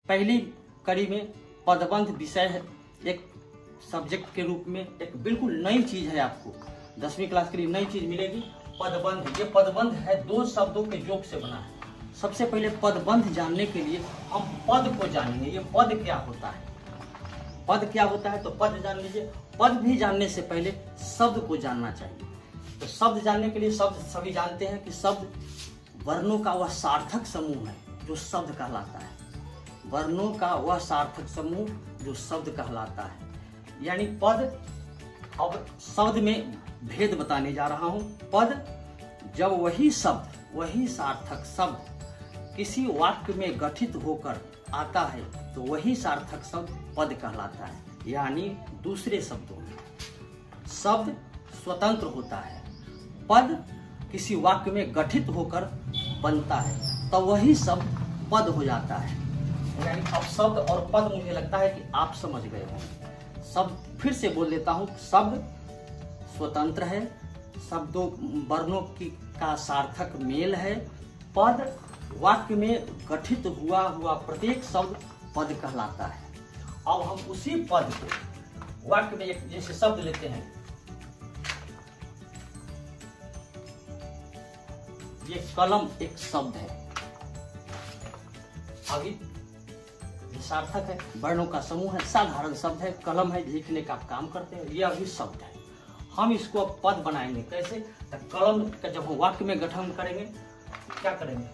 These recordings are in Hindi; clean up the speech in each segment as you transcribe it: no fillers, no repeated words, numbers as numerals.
पहली कड़ी में पदबंध विषय है, एक सब्जेक्ट के रूप में एक बिल्कुल नई चीज है। आपको 10वीं क्लास के लिए नई चीज मिलेगी, पदबंध। ये पदबंध है, 2 शब्दों के योग से बना है। सबसे पहले पदबंध जानने के लिए हम पद को जानेंगे। ये पद क्या होता है, पद क्या होता है, तो पद जान लीजिए। पद भी जानने से पहले शब्द को जानना चाहिए। तो शब्द जानने के लिए, शब्द सभी जानते हैं कि शब्द वर्णों का वह सार्थक समूह है जो शब्द कहलाता है। वर्णों का वह सार्थक समूह जो शब्द कहलाता है। यानी पद, अब शब्द में भेद बताने जा रहा हूं। पद जब वही शब्द, वही सार्थक शब्द किसी वाक्य में गठित होकर आता है तो वही सार्थक शब्द पद कहलाता है। यानी दूसरे शब्दों में शब्द स्वतंत्र होता है, पद किसी वाक्य में गठित होकर बनता है तो वही शब्द पद हो जाता है। यानी अब शब्द और पद मुझे लगता है कि आप समझ गए होंगे। शब्द फिर से बोल देता हूं, शब्द स्वतंत्र है, शब्दों वर्णों की का सार्थक मेल है। पद वाक्य में गठित हुआ प्रत्येक शब्द पद कहलाता है। अब हम उसी पद को वाक्य में एक जैसे शब्द लेते हैं, ये कलम एक शब्द है। अभी ये सार्थक है, वर्णों का समूह है, साधारण शब्द है, कलम है, लिखने का काम करते हैं, ये अभी शब्द है। हम इसको अब पद बनाएंगे कैसे, तो कलम का जब हम वाक्य में गठन करेंगे क्या करेंगे,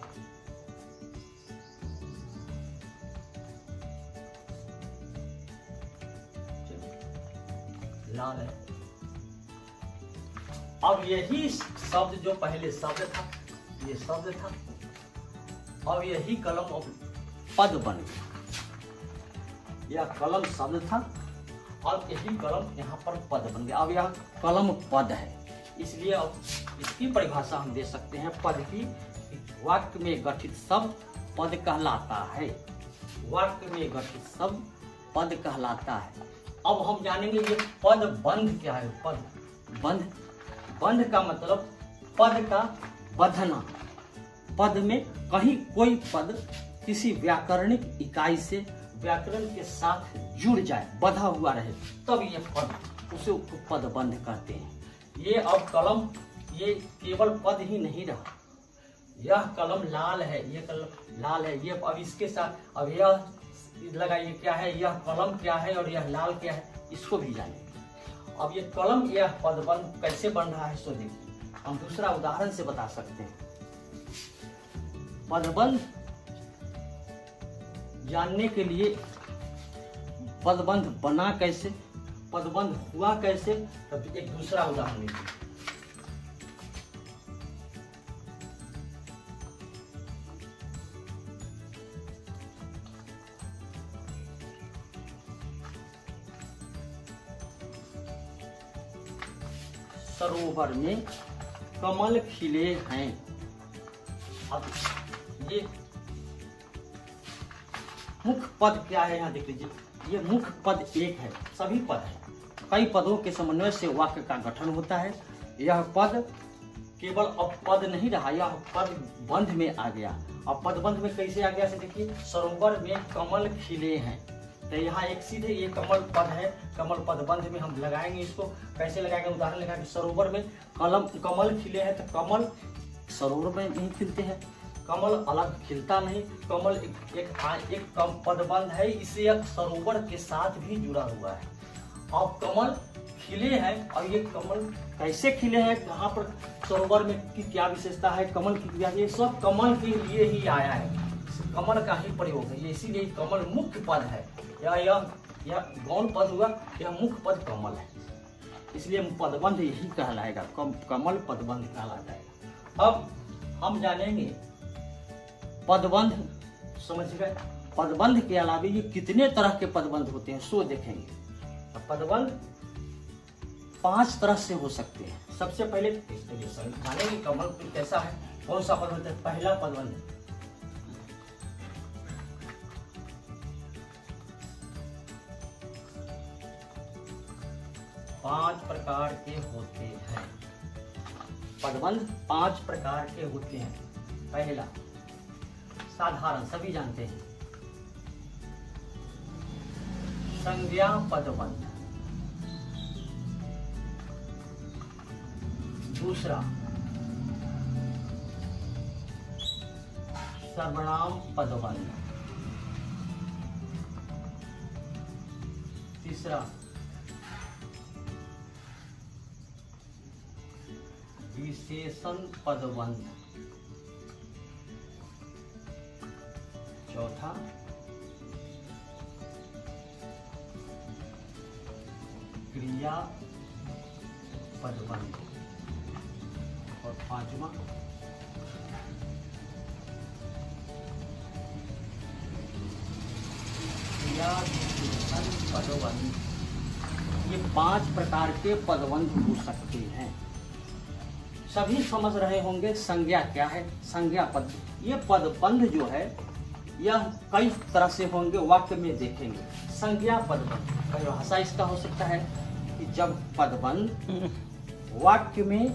लाल है। अब यही शब्द जो पहले शब्द था, ये शब्द था, अब यही कलम अब पद बन गया। यह कलम शब्द था और यही कलम यहाँ पर पद बन गया। अब यह कलम पद है, इसलिए अब इसकी परिभाषा हम दे सकते हैं पद की। वाक्य में गठित शब्द पद कहलाता है। वाक्य में गठित शब्द पद कहलाता है। अब हम जानेंगे ये पद बंध क्या है। पद बंध, बंध का मतलब पद का बंधना। पद में कहीं कोई पद किसी व्याकरणिक इकाई से व्याकरण के साथ जुड़ जाए, बंधा हुआ रहे, तब ये पद, उसे पद बंध कहते हैं। ये अब कलम, ये केवल पद ही नहीं रहा, यह कलम लाल है, ये कलम लाल है, ये अब इसके साथ अब यह लगाइए क्या है, यह कलम क्या है और यह लाल क्या है, इसको भी जानेंगे। अब ये कलम, यह पदबंध कैसे बन रहा है सो देखिए। हम दूसरा उदाहरण से बता सकते हैं। पदबंध जानने के लिए पदबंध बना कैसे, पदबंध हुआ कैसे, तब एक दूसरा उदाहरण लीजिए। सरोवर में कमल खिले हैं। अब ये मुख्य पद क्या है, यहाँ देख लीजिए। ये मुख्य पद एक है, सभी पद है, कई पदों के समन्वय से वाक्य का गठन होता है। यह पद केवल अब पद नहीं रहा, यह पद बंध में आ गया। अब पदबंध में कैसे आ गया से देखिए, सरोवर में कमल खिले हैं, तो यहाँ एक सीधे ये कमल पद है, कमल पदबंध में हम लगाएंगे। इसको कैसे लगाएंगे, उदाहरण लगाएंगे। सरोवर में कमल खिले हैं, तो कमल सरोवर में नहीं खिलते हैं, कमल अलग खिलता नहीं। कमल एक पदबंध है, इसे एक सरोवर के साथ भी जुड़ा हुआ है। अब कमल खिले हैं, और ये कमल कैसे खिले हैं, यहाँ पर सरोवर में की क्या विशेषता है, कमल की, ये सब कमल के लिए ही आया है, कमल का ही प्रयोग है, इसीलिए कमल मुख्य पद है। यह गौण पद हुआ, यह मुख्य पद कमल है, इसलिए पदबंध यही कहलाएगा, कमल पदबंध कहलाता है। अब हम जानेंगे पदबंध, समझ गए। पदबंध के अलावा ये कितने तरह के पदबंध होते हैं सो देखेंगे। पदबंध 5 तरह से हो सकते हैं। सबसे पहले जानेंगे कमल कैसा है, कौन सा पदबंध है। पहला पदबंध, पांच प्रकार के होते हैं। पदबंध 5 प्रकार के होते हैं। पहला साधारण, सभी जानते हैं, संज्ञा पदबंध। दूसरा सर्वनाम पदबंध। तीसरा विशेषण पदबंध। चौथा क्रिया पदबंध। और पांचवा क्रिया विशेषण पदबंध। ये 5 प्रकार के पदबंध हो सकते हैं। सभी समझ रहे होंगे संज्ञा क्या है, संज्ञा पद। ये पदबंध जो है यह कई तरह से होंगे, वाक्य में देखेंगे। संज्ञा पदबंध परिभाषा इसका हो सकता है कि जब पदबंध वाक्य में,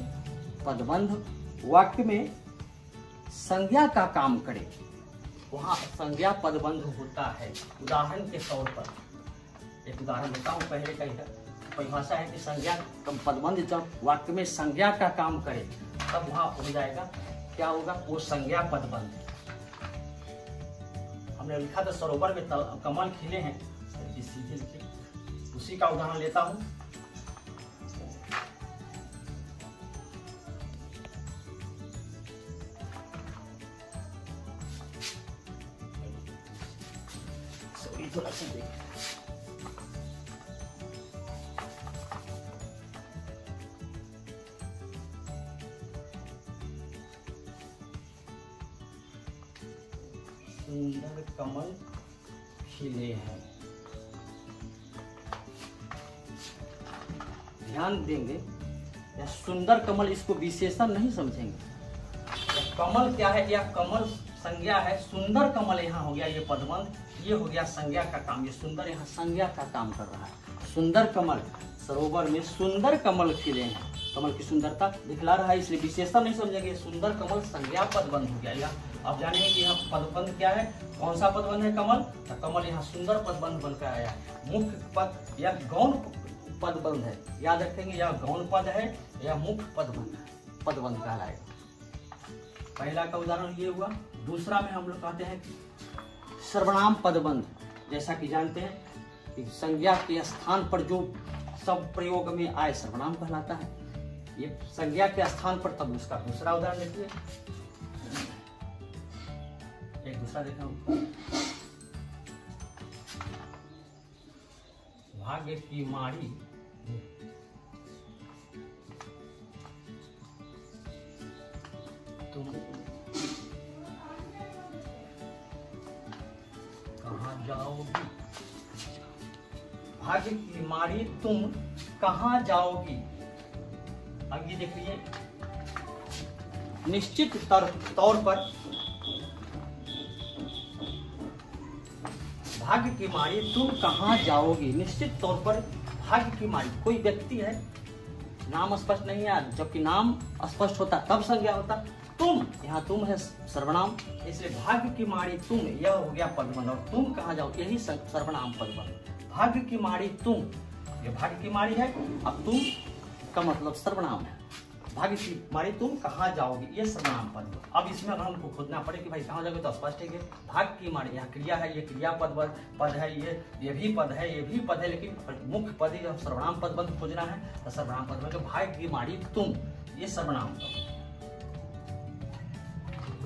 पदबंध वाक्य में संज्ञा का काम करे, वहां संज्ञा पदबंध होता है। उदाहरण के तौर पर एक उदाहरण देता हूं, पहले का परिभाषा है कि संज्ञा पदबंध जब वाक्य में संज्ञा का काम करे तब वहां हो जाएगा, क्या होगा, वो संज्ञा पदबंध। हमने लिखा था सरोवर में कमल खिले हैं, सीधे लिखे, उसी का उदाहरण लेता हूं। थोड़ा सा देख, सुंदर कमल खिले हैं। ध्यान देंगे, या सुंदर कमल, इसको विशेषण नहीं समझेंगे। कमल क्या है, या कमल संज्ञा है, सुंदर कमल यहाँ हो गया ये पदबंध, ये हो गया संज्ञा का काम। ये सुंदर यहाँ संज्ञा का काम कर रहा है। सुंदर कमल, सरोवर में सुंदर कमल खिले हैं, कमल की सुंदरता दिखला रहा है, इसलिए विशेषण नहीं समझेंगे। सुंदर कमल संज्ञा पदबंध हो गया। अब जानेंगे कि यहाँ पदबंध क्या है, कौन सा पदबंध है, कमल। तो कमल यहाँ सुंदर पदबंध बनकर आया है। मुख्य पद या गौण पदबंध है, याद रखेंगे, या गौण पद है या मुख्य पदबंध कहलाएगा। पहला का उदाहरण ये हुआ। दूसरा में हम लोग कहते हैं सर्वनाम पदबंध। जैसा कि जानते हैं कि संज्ञा के स्थान पर जो सब प्रयोग में आए सर्वनाम कहलाता है। ये संज्ञा के स्थान पर, तब उसका दूसरा उदाहरण देखिए, एक दूसरा देखा, भाग्य की मारी तुम कहाँ जाओगी, भाग्य की मारी तुम कहाँ जाओगी। अब ये देखिए, निश्चित तौर पर भाग्य की मारी तुम कहाँ जाओगी। निश्चित तौर पर भाग्य की मारी, कोई व्यक्ति है, नाम स्पष्ट नहीं है, जबकि नाम स्पष्ट होता तब संज्ञा होता। तुम, यहाँ तुम है सर्वनाम, इसलिए भाग्य की मारी तुम, यह हो गया पदबंध। और तुम कहाँ जाओ, यही सर्वनाम पदबंध। भाग्य की मारी तुम, ये भाग्य की मारी है, अब तुम का मतलब सर्वनाम है। भाग्य की मारी तुम कहाँ जाओगे, ये सर्वनाम पद। अब इसमें अगर हमको खोजना पड़े कि भाई कहाँ जाओगे, तो स्पष्ट है कि भाग्य की मारी, यहाँ क्रिया है, ये क्रिया पद है, ये भी पद है, ये भी पद है, लेकिन मुख्य पद ही जब सर्वनाम पदबंध खोजना है तो सर्वनाम पद में भाग्य की मारी तुम, ये सर्वनाम पद।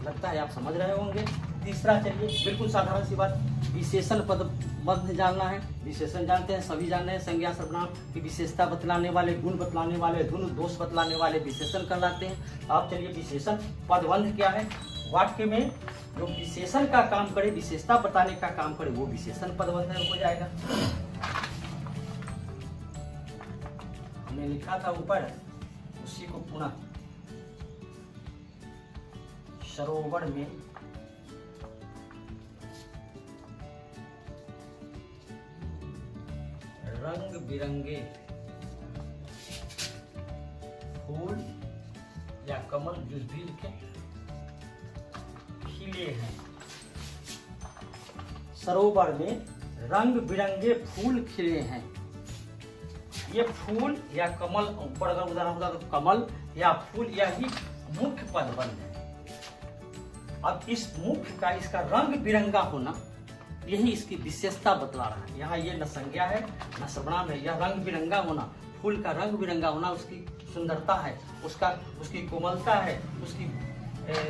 लगता है आप समझ रहे होंगे। तीसरा चलिए, बिल्कुल साधारण सी बात, विशेषण पदबंध जानना है। विशेषण जानते हैं, सभी जान रहे हैं, संज्ञा सर्वनाम की विशेषता बतलाने वाले, गुण बतलाने वाले, गुण दोष बतलाने वाले विशेषण कहलाते हैं। आप चलिए, विशेषण पदबंध क्या है, वाक्य में जो विशेषण का काम करे, विशेषता बताने का काम करे, वो विशेषण पदबंध हो जाएगा। हमने लिखा था ऊपर, उसी को पुनः, सरोवर में रंग बिरंगे फूल या कमल, जिस भी लिखे, खिले हैं। सरोवर में रंग बिरंगे फूल खिले हैं। ये फूल या कमल, ऊपर अगर उदाहरण होता तो कमल या फूल, यही मुख्य पदबंध है। अब इस मुख्य का, इसका रंग बिरंगा होना, यही इसकी विशेषता बतला रहा है। यहाँ ये न संज्ञा है न सर्वनाम है, यह रंग बिरंगा होना, फूल का रंग बिरंगा होना उसकी सुंदरता है, उसकी कोमलता है, उसकी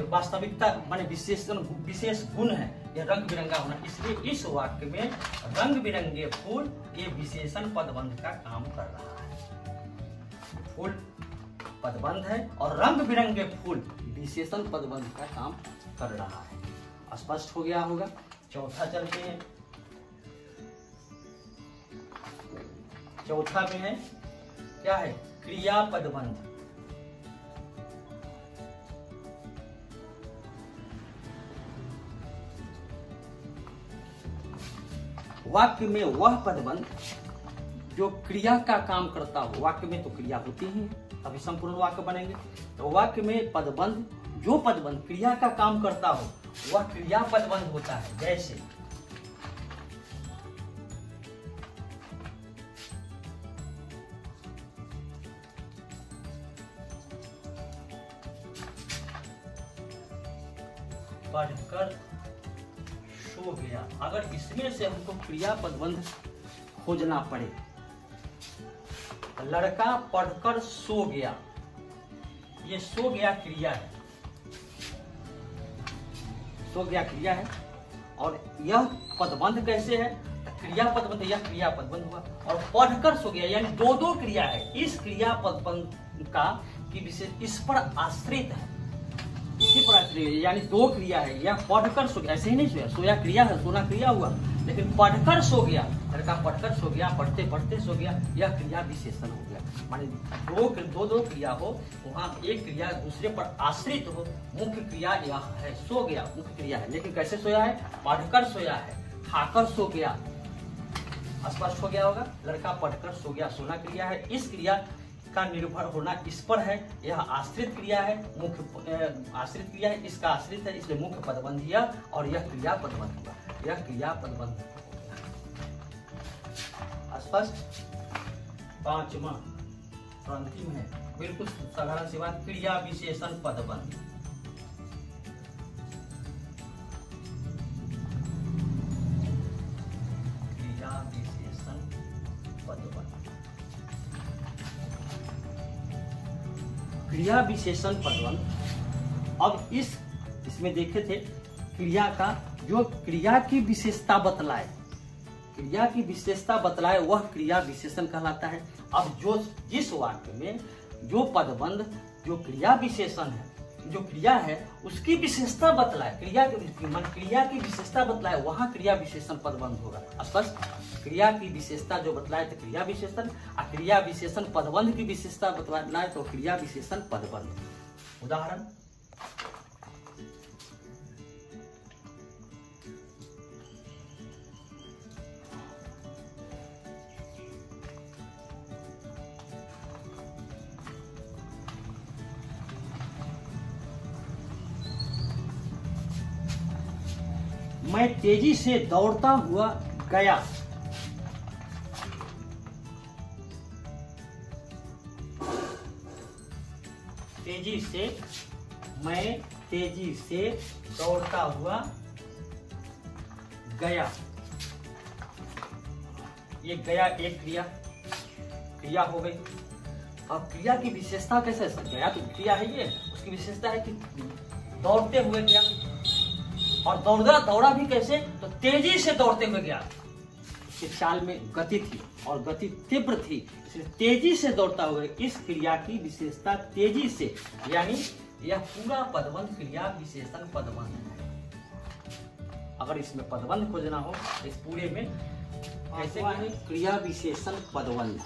वास्तविकता माने विशेष गुण है, यह रंग बिरंगा होना। इसलिए इस वाक्य में रंग बिरंगे फूल ये विशेषण पदबंध का काम कर रहा है। फूल पदबंध है और रंग बिरंगे फूल विशेषण पदबंध का काम कर रहा है। स्पष्ट हो गया होगा। चौथा चलते हैं। चौथा में है क्या है? क्रिया पदबंध। वाक्य में वह पदबंध जो क्रिया का काम करता हो। वाक्य में तो क्रिया होती ही, तभी संपूर्ण वाक्य बनेंगे। तो वाक्य में पदबंध, जो पदबंध क्रिया का काम करता हो वह क्रिया पदबंध होता है। जैसे पढ़कर सो गया। अगर इसमें से हमको क्रिया पदबंध खोजना पड़े, लड़का पढ़कर सो गया, ये सो गया क्रिया है, सो गया क्रिया है। और यह पदबंध कैसे है? क्रिया पदबंध, यह क्रिया पदबंध हुआ। और पढ़कर सो गया यानी दो दो क्रिया है। इस क्रिया पदबंध का की विशेष इस पर आश्रित है, इसी पर आश्रित है, यानी दो क्रिया है। यह पढ़कर सो गया, ऐसे ही नहीं सोया, सोया क्रिया है, सोना क्रिया हुआ, लेकिन पढ़कर सो गया, लड़का पढ़कर सो गया, पढ़ते पढ़ते सो गया, यह क्रिया विशेषण हो गया। माने दो क्रिया हो, वहां एक क्रिया दूसरे पर आश्रित हो। मुख्य क्रिया यह है, सो गया मुख्य क्रिया है, लेकिन कैसे सोया है? पढ़कर सोया है, खाकर सो गया। स्पष्ट हो गया होगा। लड़का पढ़कर सो गया, सोना क्रिया है। इस क्रिया का निर्भर होना इस पर है, यह आश्रित क्रिया है, मुख्य आश्रित क्रिया है, इसका आश्रित है, इसलिए मुख्य पदबंध यह, और यह क्रिया पदबंध हुआ, यह क्रिया पदबंध। स्पष्ट। पांचवा अंतिम है, बिल्कुल साधारण सी बात, क्रिया विशेषण पदबंध। क्रिया विशेषण पदबंध। क्रिया विशेषण पदबंध। अब इसमें देखे थे क्रिया का, जो क्रिया की विशेषता बतलाए, क्रिया की विशेषता बतलाए वह क्रिया विशेषण कहलाता है। अब जिस वाक्य में जो पदबंध, जो क्रिया विशेषण है, जो क्रिया है उसकी विशेषता बतलाए, क्रिया की विशेषता बतलाए, वहां क्रिया विशेषण पदबंध होगा। स्पष्ट। क्रिया की विशेषता जो बतलाए तो क्रिया विशेषण, और क्रिया विशेषण पदबंध की विशेषता बतलाए तो क्रिया विशेषण पदबंध। उदाहरण, मैं तेजी से दौड़ता हुआ गया। तेजी से, मैं तेजी से दौड़ता हुआ गया। ये गया एक क्रिया हो गई। अब क्रिया की विशेषता कैसे? गया तो क्रिया है, ये उसकी विशेषता है कि दौड़ते हुए गया। और दौड़ा भी कैसे? तो तेजी से दौड़ते हुए गया। उसके चाल में गति थी और गति तीव्र थी, इसलिए तेजी से दौड़ता हुआ। इस क्रिया की विशेषता तेजी से, यानी यह पूरा पदबंध क्रिया विशेषण पदबंध है। अगर इसमें पदबंध खोजना हो तो इस पूरे में कैसे है? क्रिया विशेषण पदबंध।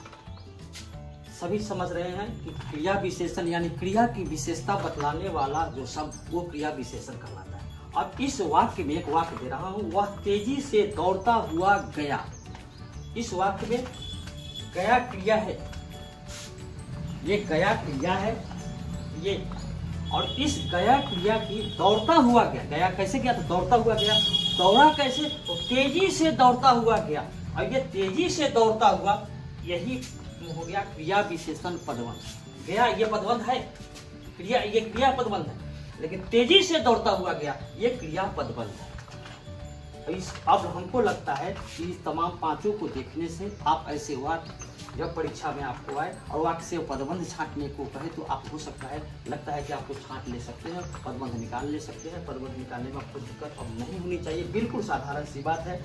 सभी समझ रहे हैं कि क्रिया विशेषण यानी क्रिया की विशेषता बतलाने वाला जो शब्द, वो क्रिया विशेषण कहलाता है। अब इस वाक्य में एक वाक्य दे रहा हूं, वह तेजी से दौड़ता हुआ गया। इस वाक्य में गया क्रिया है, ये गया क्रिया है ये, और इस गया क्रिया की दौड़ता हुआ गया। गया कैसे गया? तो दौड़ता हुआ गया। दौड़ा कैसे? तो तेजी से दौड़ता हुआ गया। और ये तेजी से दौड़ता हुआ, यही हो गया क्रिया विशेषण पदबंध। गया ये पदबंध है, क्रिया ये क्रिया पदबंध है, लेकिन तेजी से दौड़ता हुआ गया ये क्रिया पदबंध है। अब हमको लगता है कि इस तमाम पांचों को देखने से आप ऐसे वाक्य जब परीक्षा में आपको आए और वाक्य से पदबंध छांटने को कहे तो आप हो सकता है, लगता है कि आपको छांट ले सकते हैं, पदबंध निकाल ले सकते हैं। पदबंध निकालने में आपको दिक्कत अब नहीं होनी चाहिए, बिल्कुल साधारण सी बात है।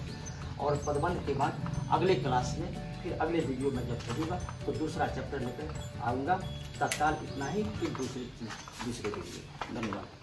और पदबंध के बाद अगले क्लास में, फिर अगले वीडियो में जब पढ़ूंगा तो दूसरा चैप्टर लेकर आऊँगा। तत्काल इतना ही, फिर दूसरे वीडियो। धन्यवाद।